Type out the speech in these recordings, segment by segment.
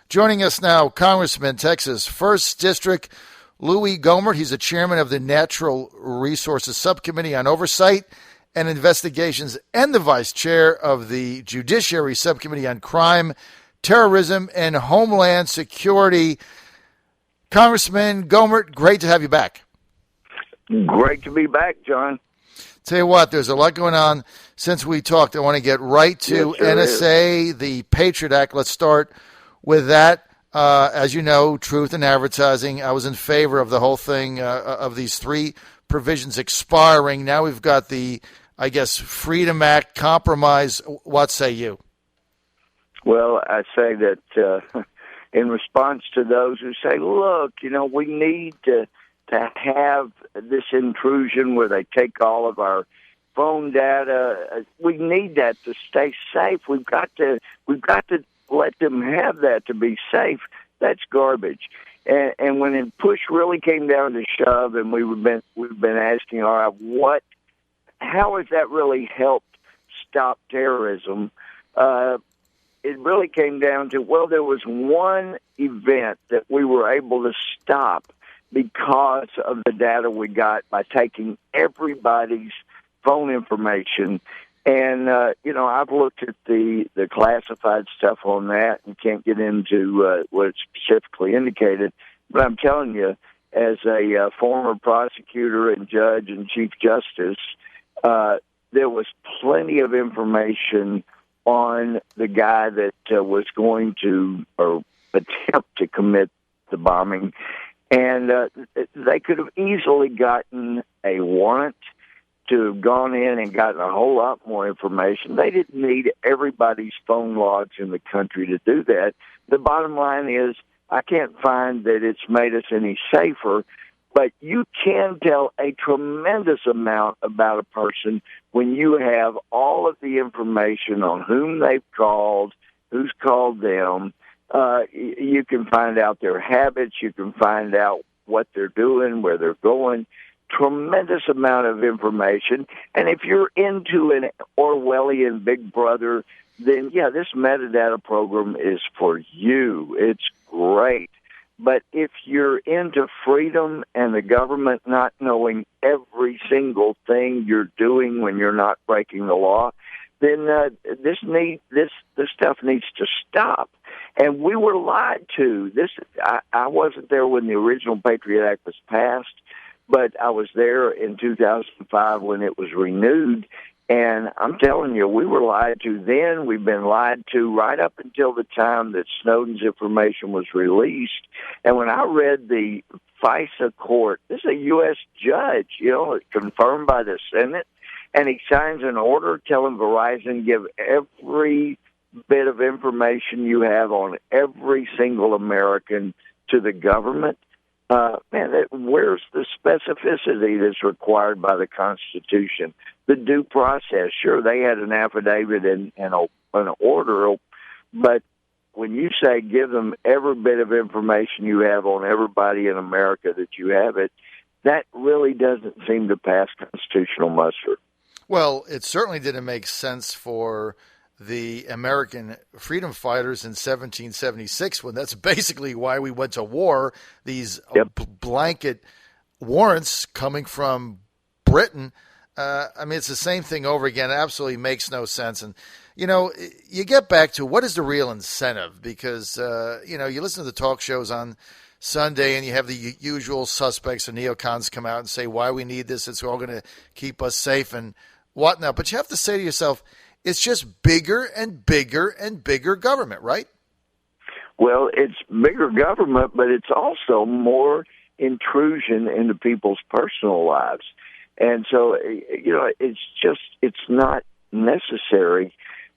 Joining us now, Congressman, Texas 1st District, Louie Gohmert. He's the chairman of the Natural Resources Subcommittee on Oversight and Investigations and the vice chair of the Judiciary Subcommittee on Crime, Terrorism, and Homeland Security. Congressman Gohmert, great to have you back. Great to be back, John. Tell you what, there's a lot going on since we talked. I want to get right to NSA, the Patriot Act. Let's start with that. As you know, truth in advertising, I was in favor of the whole thing, of these three provisions expiring. Now we've got the, I guess, Freedom Act compromise. What say you? Well, I say that in response to those who say, look, we need to have this intrusion where they take all of our phone data. We need that to stay safe. We've got to let them have that to be safe. That's garbage. And when the push really came down to shove, and we've been asking, all right, how has that really helped stop terrorism? It really came down to, there was one event that we were able to stop because of the data we got by taking everybody's phone information. And, I've looked at the classified stuff on that and can't get into what it specifically indicated. But I'm telling you, as a former prosecutor and judge and chief justice, there was plenty of information on the guy that was going to or attempt to commit the bombing. And they could have easily gotten a warrant to have gone in and gotten a whole lot more information. They didn't need everybody's phone logs in the country to do that. The bottom line is, I can't find that it's made us any safer, but you can tell a tremendous amount about a person when you have all of the information on whom they've called, who's called them. You can find out their habits. You can find out what they're doing, where they're going. Tremendous amount of information. And if you're into an Orwellian Big Brother, then, this metadata program is for you. It's great. But if you're into freedom and the government not knowing every single thing you're doing when you're not breaking the law, then this stuff needs to stop. And we were lied to. I wasn't there when the original Patriot Act was passed, but I was there in 2005 when it was renewed. And I'm telling you, we were lied to then. We've been lied to right up until the time that Snowden's information was released. And when I read the FISA court, this is a U.S. judge, it's confirmed by the Senate, and he signs an order telling Verizon, give every bit of information you have on every single American to the government. Where's the specificity that's required by the Constitution? The due process. Sure, they had an affidavit and an order, but when you say give them every bit of information you have on everybody in America that you have it, that really doesn't seem to pass constitutional muster. Well, it certainly didn't make sense for the American freedom fighters in 1776, when that's basically why we went to war. These blanket warrants coming from Britain. It's the same thing over again. It absolutely makes no sense. And, you get back to what is the real incentive? Because, you listen to the talk shows on Sunday and you have the usual suspects, the neocons come out and say why we need this. It's all going to keep us safe and whatnot. But you have to say to yourself, it's just bigger and bigger and bigger government, right? Well, it's bigger government, but it's also more intrusion into people's personal lives. And so, it's not necessary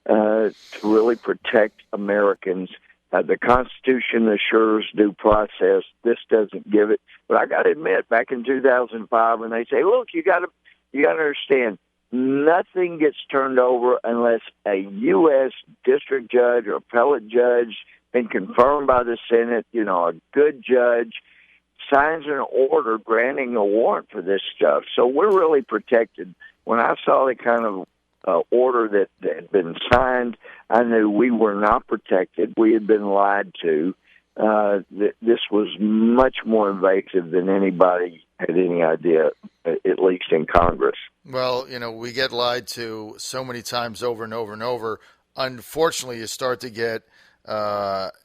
to really protect Americans. The Constitution assures due process. This doesn't give it. But I got to admit, back in 2005, when they say, look, you got to understand, nothing gets turned over unless a U.S. district judge or appellate judge, been confirmed by the Senate, a good judge, signs an order granting a warrant for this stuff. So we're really protected. When I saw the kind of order that had been signed, I knew we were not protected. We had been lied to. this was much more invasive than anybody had any idea, at least in Congress. Well, we get lied to so many times over and over and over. Unfortunately, you start to get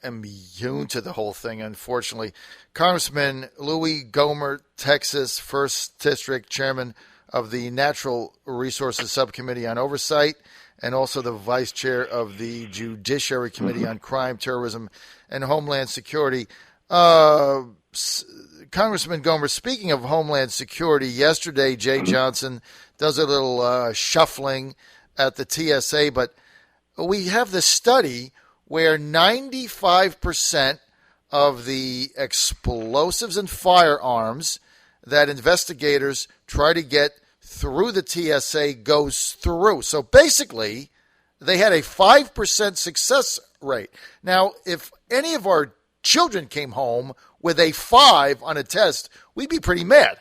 immune to the whole thing, unfortunately. Congressman Louie Gohmert, Texas, 1st District Chairman of the Natural Resources Subcommittee on Oversight, and also the Vice Chair of the Judiciary Committee on Crime, Terrorism, and Homeland Security. Congressman Gohmert, speaking of Homeland Security, yesterday Jay Johnson does a little shuffling at the TSA, but we have this study where 95% of the explosives and firearms that investigators try to get through the TSA goes through. So basically, they had a 5% success rate. Now, if any of our children came home with a 5 on a test, we'd be pretty mad.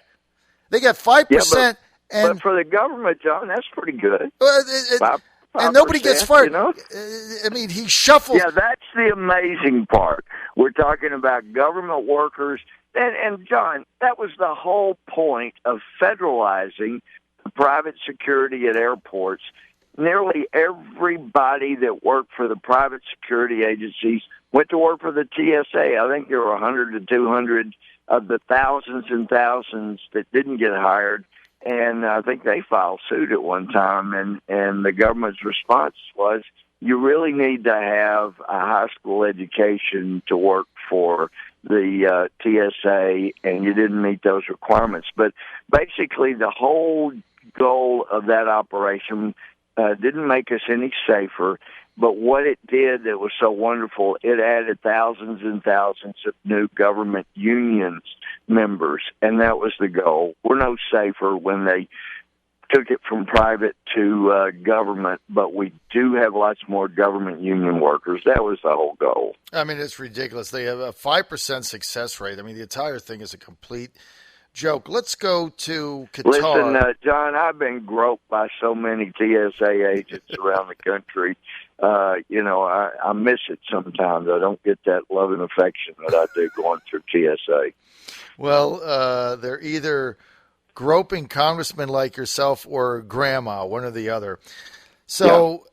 They got 5%. But for the government, John, that's pretty good. 5%, and nobody gets fired. I mean, he shuffles. Yeah, that's the amazing part. We're talking about government workers. And John, that was the whole point of federalizing the private security at airports. Nearly everybody that worked for the private security agencies went to work for the TSA. I think there were 100 to 200 of the thousands and thousands that didn't get hired. And I think they filed suit at one time. And the government's response was, you really need to have a high school education to work for the TSA, and you didn't meet those requirements. But basically, the whole goal of that operation didn't make us any safer. But what it did that was so wonderful, it added thousands and thousands of new government unions members, and that was the goal. We're no safer when they took it from private to government, but we do have lots more government union workers. That was the whole goal. I mean, it's ridiculous. They have a 5% success rate. I mean, the entire thing is a complete joke. Let's go to Qatar. Listen, John, I've been groped by so many TSA agents around the country. I miss it sometimes. I don't get that love and affection that I do going through TSA. Well, they're either groping congressmen like yourself or grandma, one or the other. So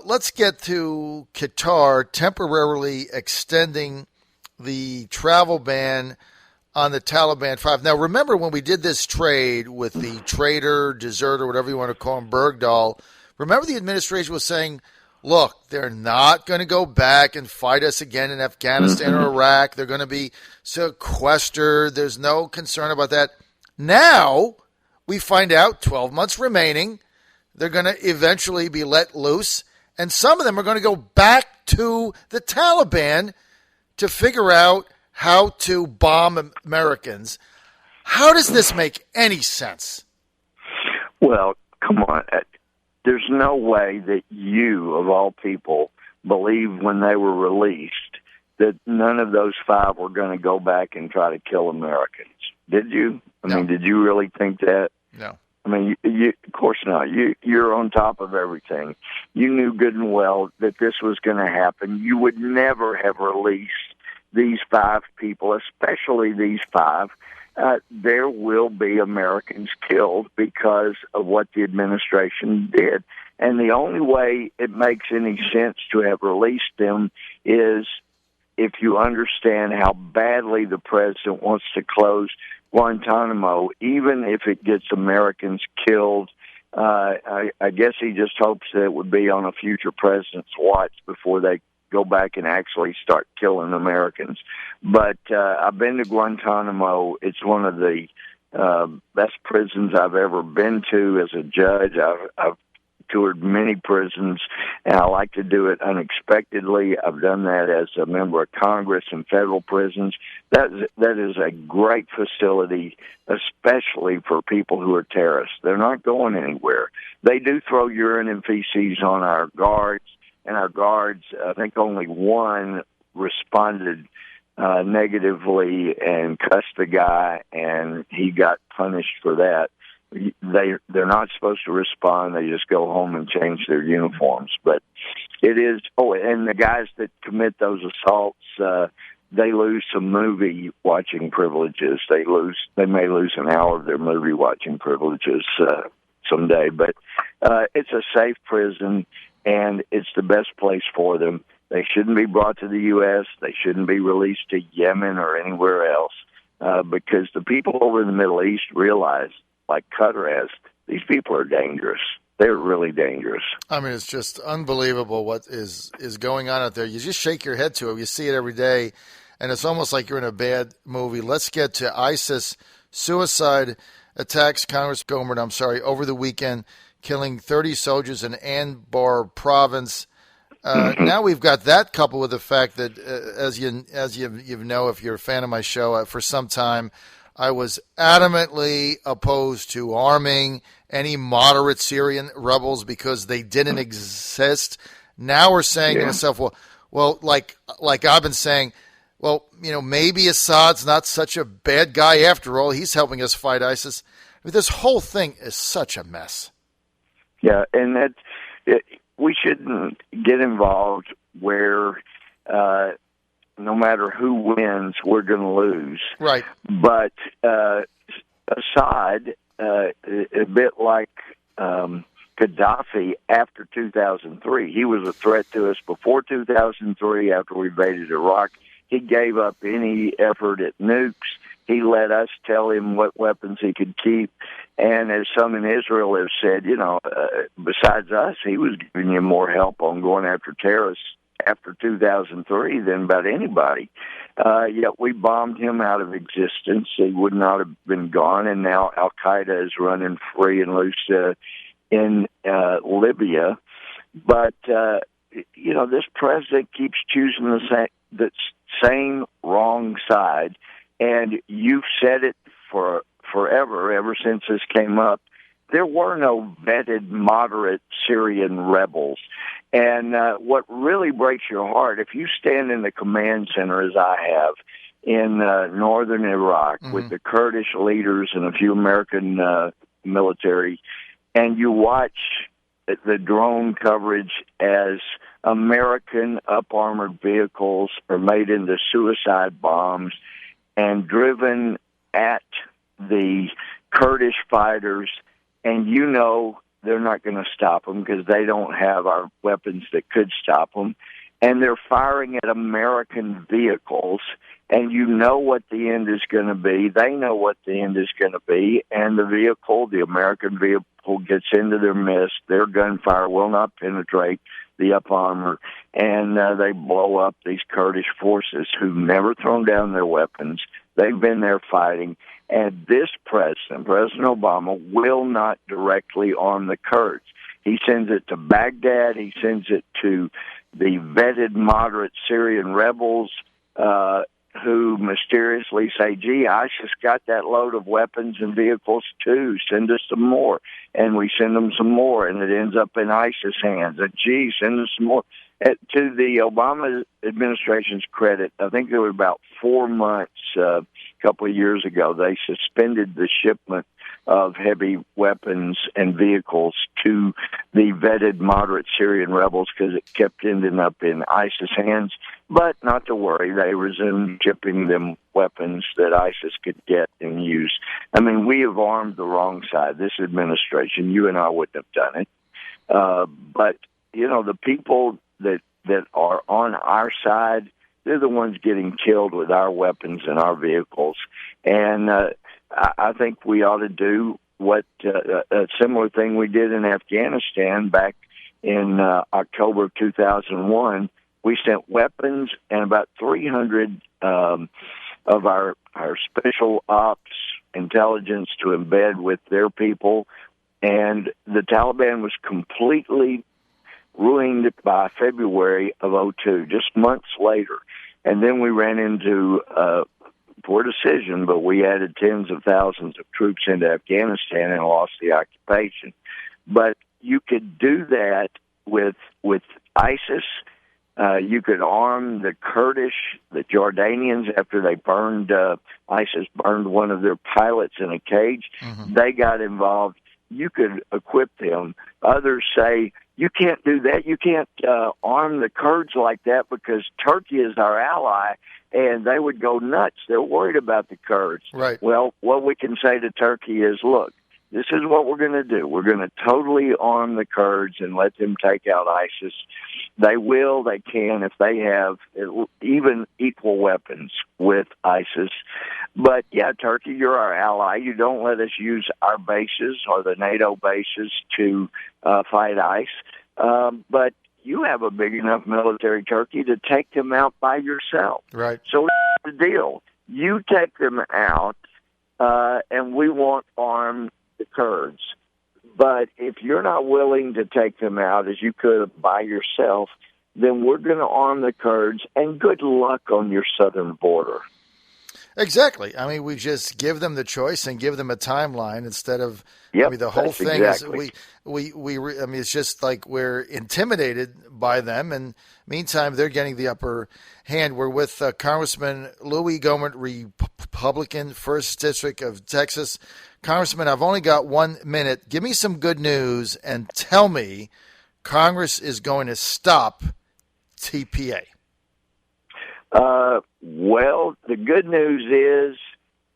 let's get to Qatar temporarily extending the travel ban on the Taliban 5. Now, remember when we did this trade with the traitor, deserter, whatever you want to call him, Bergdahl, remember the administration was saying, look, they're not going to go back and fight us again in Afghanistan or Iraq. They're going to be sequestered. There's no concern about that. Now, we find out 12 months remaining, they're going to eventually be let loose, and some of them are going to go back to the Taliban to figure out how to bomb Americans. How does this make any sense? Well, come on. There's no way that you, of all people, believed when they were released that none of those 5 were going to go back and try to kill Americans. Did you? I mean, did you really think that? No. I mean, you, of course not. You're on top of everything. You knew good and well that this was going to happen. You would never have released these 5 people, especially these 5. There will be Americans killed because of what the administration did. And the only way it makes any sense to have released them is if you understand how badly the president wants to close Guantanamo, even if it gets Americans killed. I guess he just hopes that it would be on a future president's watch before they go back and actually start killing Americans. But I've been to Guantanamo. It's one of the best prisons I've ever been to as a judge. I've toured many prisons, and I like to do it unexpectedly. I've done that as a member of Congress in federal prisons. That is a great facility, especially for people who are terrorists. They're not going anywhere. They do throw urine and feces on our guards, and our guards, I think only one responded negatively and cussed the guy, and he got punished for that. They're not supposed to respond. They just go home and change their uniforms. But it is. Oh, and the guys that commit those assaults, they lose some movie watching privileges. They may lose an hour of their movie watching privileges someday. But it's a safe prison, and it's the best place for them. They shouldn't be brought to the U.S. They shouldn't be released to Yemen or anywhere else because the people over in the Middle East realize, like Qatar has, these people are dangerous. They're really dangerous. I mean, it's just unbelievable what is going on out there. You just shake your head to it. You see it every day, and it's almost like you're in a bad movie. Let's get to ISIS suicide attacks, Gohmert, over the weekend, killing 30 soldiers in Anbar province. Now we've got that coupled with the fact that, as you know, if you're a fan of my show, for some time, I was adamantly opposed to arming any moderate Syrian rebels because they didn't exist. Now we're saying to ourselves, well, like I've been saying, well, maybe Assad's not such a bad guy after all. He's helping us fight ISIS. I mean, this whole thing is such a mess. Yeah, and we shouldn't get involved where no matter who wins, we're going to lose. Right. But Assad, a bit like Gaddafi after 2003, he was a threat to us before 2003, after we invaded Iraq. He gave up any effort at nukes. He let us tell him what weapons he could keep. And as some in Israel have said, besides us, he was giving you more help on going after terrorists after 2003 than about anybody. Yet we bombed him out of existence. He would not have been gone. And now Al-Qaeda is running free and loose in Libya. But, this president keeps choosing the same wrong side. And you've said it forever, ever since this came up. There were no vetted moderate Syrian rebels. And what really breaks your heart, if you stand in the command center, as I have, in northern Iraq with the Kurdish leaders and a few American military, and you watch the drone coverage as American up-armored vehicles are made into suicide bombs and driven at the Kurdish fighters, and they're not going to stop them because they don't have our weapons that could stop them. And they're firing at American vehicles, and you know what the end is going to be. They know what the end is going to be, and the American vehicle gets into their midst. Their gunfire will not penetrate the up armor, and they blow up these Kurdish forces who've never thrown down their weapons. They've been there fighting. And this President Obama, will not directly arm the Kurds. He sends it to Baghdad. He sends it to the vetted moderate Syrian rebels who mysteriously say, gee, ISIS got that load of weapons and vehicles too. Send us some more. And we send them some more, and it ends up in ISIS hands. And, gee, send us some more. To the Obama administration's credit, I think there were about 4 months a couple of years ago, they suspended the shipment of heavy weapons and vehicles to the vetted moderate Syrian rebels because it kept ending up in ISIS hands. But not to worry, they resumed shipping them weapons that ISIS could get and use. I mean, we have armed the wrong side, this administration. You and I wouldn't have done it. But, the people that are on our side, they're the ones getting killed with our weapons and our vehicles. And I think we ought to do what a similar thing we did in Afghanistan back in October of 2001. We sent weapons and about 300 of our special ops intelligence to embed with their people. And the Taliban was completely ruined by February of 2002, just months later. And then we ran into poor decision, but we added tens of thousands of troops into Afghanistan and lost the occupation. But you could do that with ISIS. You could arm the Kurdish, the Jordanians, after they burned, ISIS burned one of their pilots in a cage. They got involved. You could equip them. Others say, you can't do that. You can't arm the Kurds like that because Turkey is our ally, and they would go nuts. They're worried about the Kurds. Right. Well, what we can say to Turkey is, look, this is what we're going to do. We're going to totally arm the Kurds and let them take out ISIS. They will, they can, if they have even equal weapons with ISIS. But, yeah, Turkey, you're our ally. You don't let us use our bases or the NATO bases to fight ICE. But you have a big enough military, Turkey, to take them out by yourself. Right. So that's the deal. You take them out, and we won't arm the Kurds. But if you're not willing to take them out as you could by yourself, then we're going to arm the Kurds, and good luck on your southern border. Exactly. I mean, we just give them the choice and give them a timeline instead of. Yep, I mean, the whole thing exactly. is I mean, it's just like we're intimidated by them, and meantime, they're getting the upper hand. We're with Congressman Louie Gohmert, Republican, 1st District of Texas. Congressman, I've only got 1 minute. Give me some good news and tell me Congress is going to stop TPA. Well, the good news is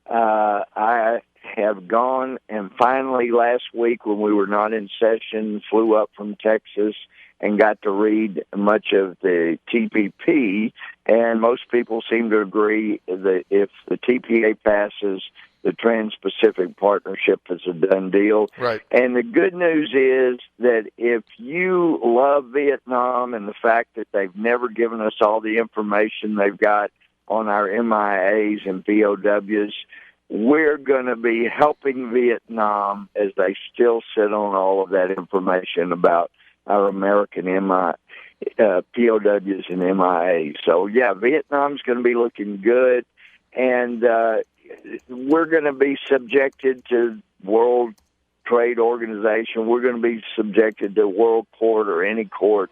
I have gone and finally last week when we were not in session, flew up from Texas and got to read much of the TPP, and most people seem to agree that if the TPA passes, the Trans-Pacific Partnership is a done deal. Right. And the good news is that if you love Vietnam and the fact that they've never given us all the information they've got on our MIAs and POWs, we're going to be helping Vietnam as they still sit on all of that information about our American POWs and MIAs. So, yeah, Vietnam's going to be looking good, and we're going to be subjected to World Trade Organization. We're going to be subjected to World Court or any court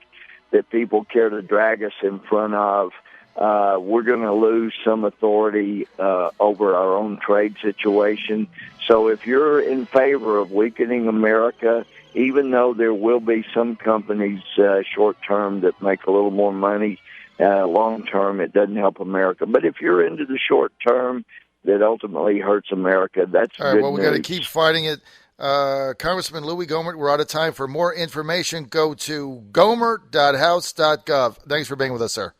that people care to drag us in front of. We're going to lose some authority over our own trade situation. So if you're in favor of weakening America, even though there will be some companies short-term that make a little more money, long-term it doesn't help America. But if you're into the short-term that ultimately hurts America, that's all right. Good Well, we news. got to keep fighting it. Congressman Louie Gohmert, we're out of time. For more information, go to gohmert.house.gov. Thanks for being with us, sir.